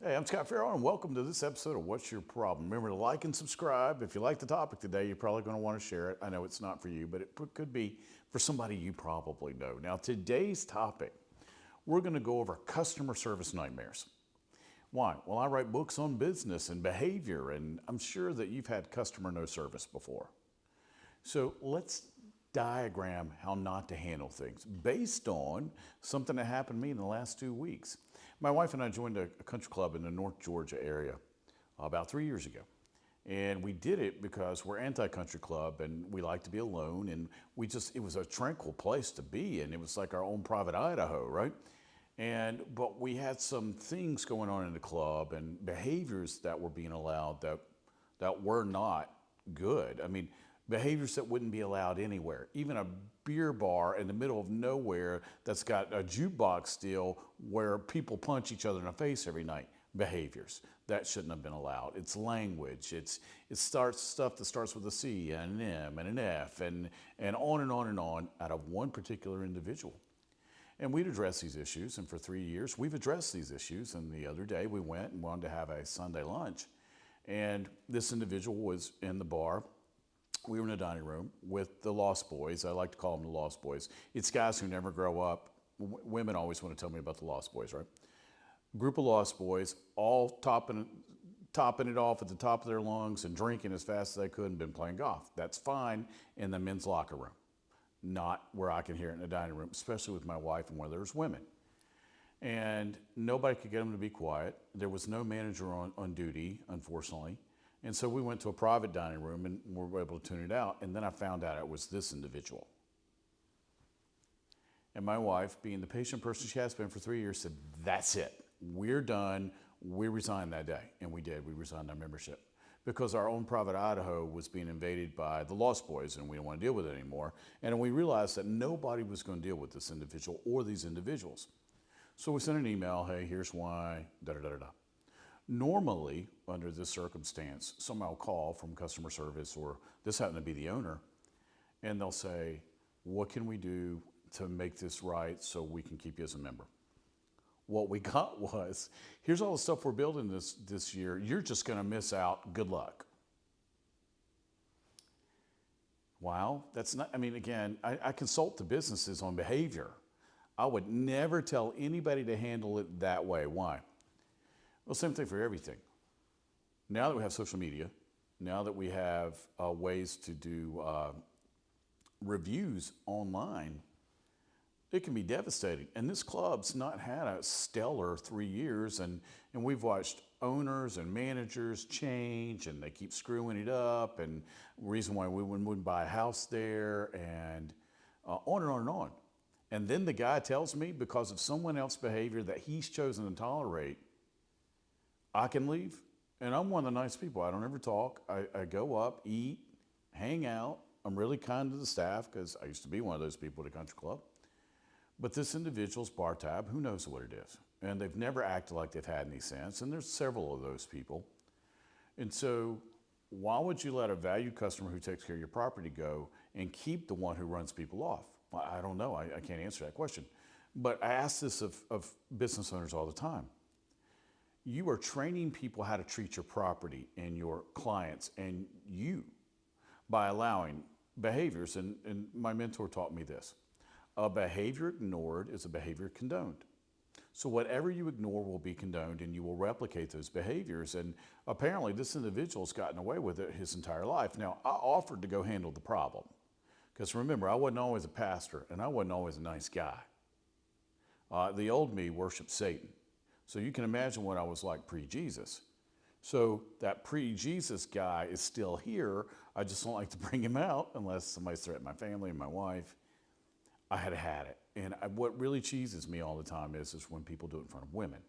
Hey, I'm Scott Farrell, and welcome to this episode of What's Your Problem? Remember to like and subscribe. If you like the topic today, you're probably going to want to share it. I know it's not for you, but it could be for somebody you probably know. Now, today's topic, we're going to go over customer service nightmares. Why? Well, I write books on business and behavior, and I'm sure that you've had customer no service before. So let's diagram how not to handle things based on something that happened to me in the last 2 weeks. My wife and I joined a country club in the North Georgia area about 3 years ago. And we did it because we're anti-country club and we like to be alone. And it was a tranquil place to be. And it was like our own private Idaho, right? But we had some things going on in the club and behaviors that were being allowed that were not good. I mean, behaviors that wouldn't be allowed anywhere. Even a beer bar in the middle of nowhere that's got a jukebox deal where people punch each other in the face every night. Behaviors that shouldn't have been allowed. It's language. It starts stuff that starts with a C and an M and an F and on and on and on out of one particular individual. And we'd address these issues, and for 3 years we've addressed these issues. And the other day we went and wanted to have a Sunday lunch, and this individual was in the bar. We were in a dining room with the Lost Boys. I like to call them the Lost Boys. It's guys who never grow up. Women always want to tell me about the Lost Boys, right? Group of Lost Boys, all topping it off at the top of their lungs and drinking as fast as they could and been playing golf. That's fine in the men's locker room, not where I can hear it in the dining room, especially with my wife and where there's women. And nobody could get them to be quiet. There was no manager on duty, unfortunately. And so we went to a private dining room and we were able to tune it out. And then I found out it was this individual. And my wife, being the patient person she has been for 3 years, said, "That's it. We're done." We resigned that day. And we did. We resigned our membership because our own private Idaho was being invaded by the Lost Boys and we didn't want to deal with it anymore. And we realized that nobody was going to deal with this individual or these individuals. So we sent an email, "Hey, here's why, da da da da da." Normally, under this circumstance, somebody will call from customer service, or this happened to be the owner, and they'll say, "What can we do to make this right so we can keep you as a member?" What we got was, "Here's all the stuff we're building this year. You're just going to miss out. Good luck." Wow, that's not, I mean, again, I consult the businesses on behavior. I would never tell anybody to handle it that way. Why? Well, same thing for everything. Now that we have social media, now that we have ways to do reviews online, it can be devastating. And this club's not had a stellar 3 years, and we've watched owners and managers change, and they keep screwing it up, and reason why we wouldn't buy a house there, and on and on and on. And then the guy tells me because of someone else's behavior that he's chosen to tolerate, I can leave. And I'm one of the nice people. I don't ever talk. I go up, eat, hang out. I'm really kind to the staff because I used to be one of those people at a country club. But this individual's bar tab, who knows what it is? And they've never acted like they've had any sense. And there's several of those people. And so why would you let a valued customer who takes care of your property go and keep the one who runs people off? Well, I don't know. I can't answer that question. But I ask this of business owners all the time. You are training people how to treat your property and your clients and you by allowing behaviors. And my mentor taught me this. A behavior ignored is a behavior condoned. So whatever you ignore will be condoned and you will replicate those behaviors. And apparently this individual's gotten away with it his entire life. Now, I offered to go handle the problem. Because remember, I wasn't always a pastor and I wasn't always a nice guy. The old me worshiped Satan. So you can imagine what I was like pre-Jesus. So that pre-Jesus guy is still here. I just don't like to bring him out unless somebody's threatened my family and my wife. I had it. And what really cheeses me all the time is when people do it in front of women.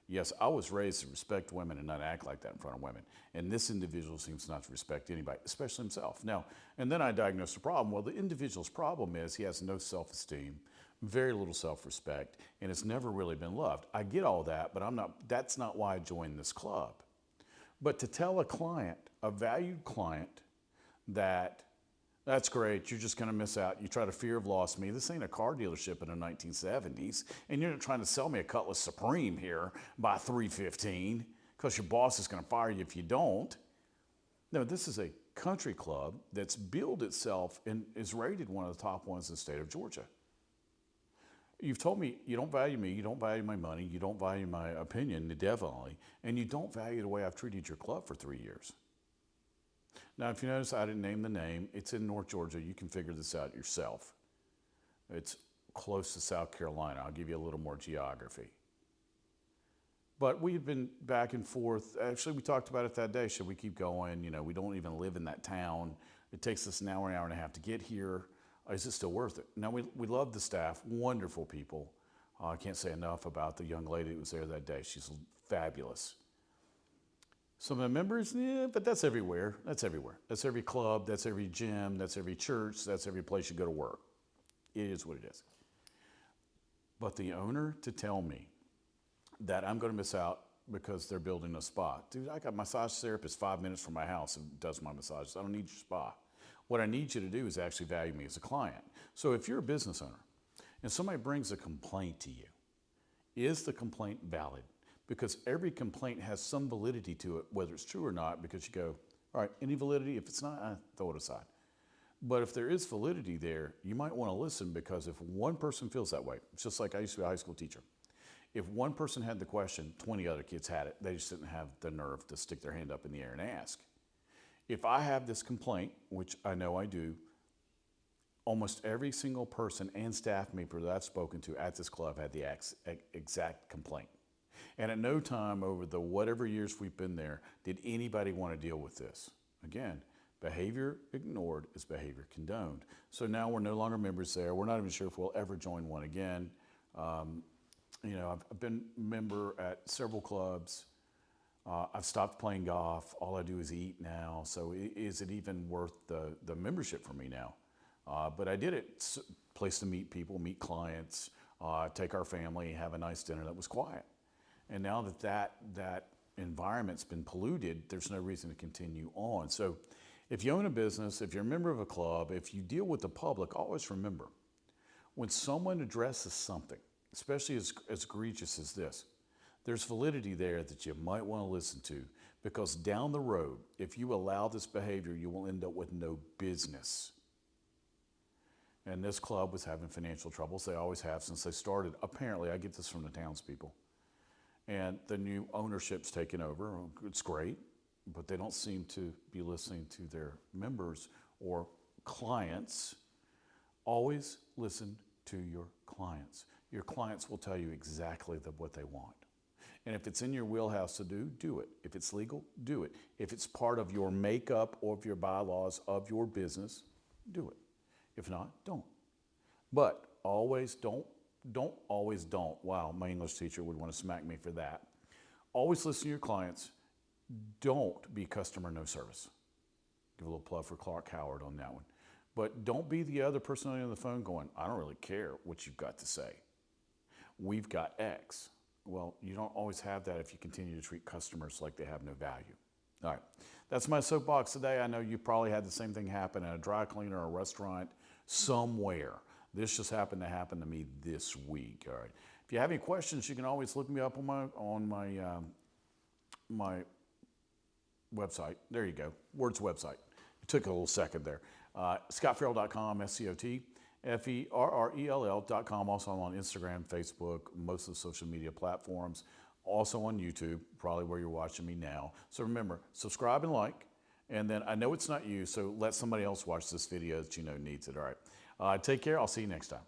Yes, I was raised to respect women and not act like that in front of women. And this individual seems not to respect anybody, especially himself. Now, and then I diagnosed the problem. Well, the individual's problem is he has no self-esteem, very little self-respect, and has never really been loved. I get all that, but that's not why I joined this club. But to tell a client, a valued client, that That's great. You're just going to miss out. You try to fear of loss me. This ain't a car dealership in the 1970s, and you're not trying to sell me a Cutlass Supreme here by 315 because your boss is going to fire you if you don't. No, this is a country club that's billed itself and is rated one of the top ones in the state of Georgia. You've told me you don't value me, you don't value my money, you don't value my opinion, definitely, and you don't value the way I've treated your club for 3 years. Now, if you notice, I didn't name the name. It's in North Georgia. You can figure this out yourself. It's close to South Carolina. I'll give you a little more geography. But we've been back and forth. Actually, we talked about it that day. Should we keep going? You know, we don't even live in that town. It takes us an hour and a half to get here. Is it still worth it? Now, we love the staff. Wonderful people. I can't say enough about the young lady that was there that day. She's fabulous. Some of the members, yeah, but that's everywhere. That's everywhere. That's every club. That's every gym. That's every church. That's every place you go to work. It is what it is. But the owner to tell me that I'm going to miss out because they're building a spa. Dude, I got a massage therapist 5 minutes from my house and does my massages. I don't need your spa. What I need you to do is actually value me as a client. So if you're a business owner and somebody brings a complaint to you, is the complaint valid? Because every complaint has some validity to it, whether it's true or not, because you go, all right, any validity? If it's not, throw it aside. But if there is validity there, you might want to listen, because if one person feels that way, it's just like I used to be a high school teacher. If one person had the question, 20 other kids had it. They just didn't have the nerve to stick their hand up in the air and ask. If I have this complaint, which I know I do, almost every single person and staff member that I've spoken to at this club had the exact complaint. And at no time over the whatever years we've been there did anybody want to deal with this. Again, behavior ignored is behavior condoned. So now we're no longer members there. We're not even sure if we'll ever join one again. I've been a member at several clubs. I've stopped playing golf. All I do is eat now. So is it even worth the membership for me now? But I did it. It's a place to meet people, meet clients, take our family, have a nice dinner that was quiet. And now that environment's been polluted, there's no reason to continue on. So if you own a business, if you're a member of a club, if you deal with the public, always remember, when someone addresses something, especially as egregious as this, there's validity there that you might want to listen to, because down the road, if you allow this behavior, you will end up with no business. And this club was having financial troubles. They always have since they started. Apparently, I get this from the townspeople. And the new ownership's taken over. It's great, but they don't seem to be listening to their members or clients. Always listen to your clients. Your clients will tell you exactly what they want. And if it's in your wheelhouse to do it. If it's legal, do it. If it's part of your makeup or of your bylaws of your business, do it. If not, don't. But always don't. Wow, my English teacher would want to smack me for that. Always listen to your clients. Don't be customer no service. Give a little plug for Clark Howard on that one. But don't be the other person on the phone going, I don't really care what you've got to say. We've got X. Well, you don't always have that if you continue to treat customers like they have no value. All right, that's my soapbox today. I know you probably had the same thing happen at a dry cleaner or a restaurant somewhere. This just happened to me this week. All right. If you have any questions, you can always look me up on my website. There you go. Word's website. It took a little second there. ScottFerrell.com, ScottFerrell.com. Also I'm on Instagram, Facebook, most of the social media platforms. Also on YouTube, probably where you're watching me now. So remember, subscribe and like. And then I know it's not you, so let somebody else watch this video that you know needs it. All right. Take care. I'll see you next time.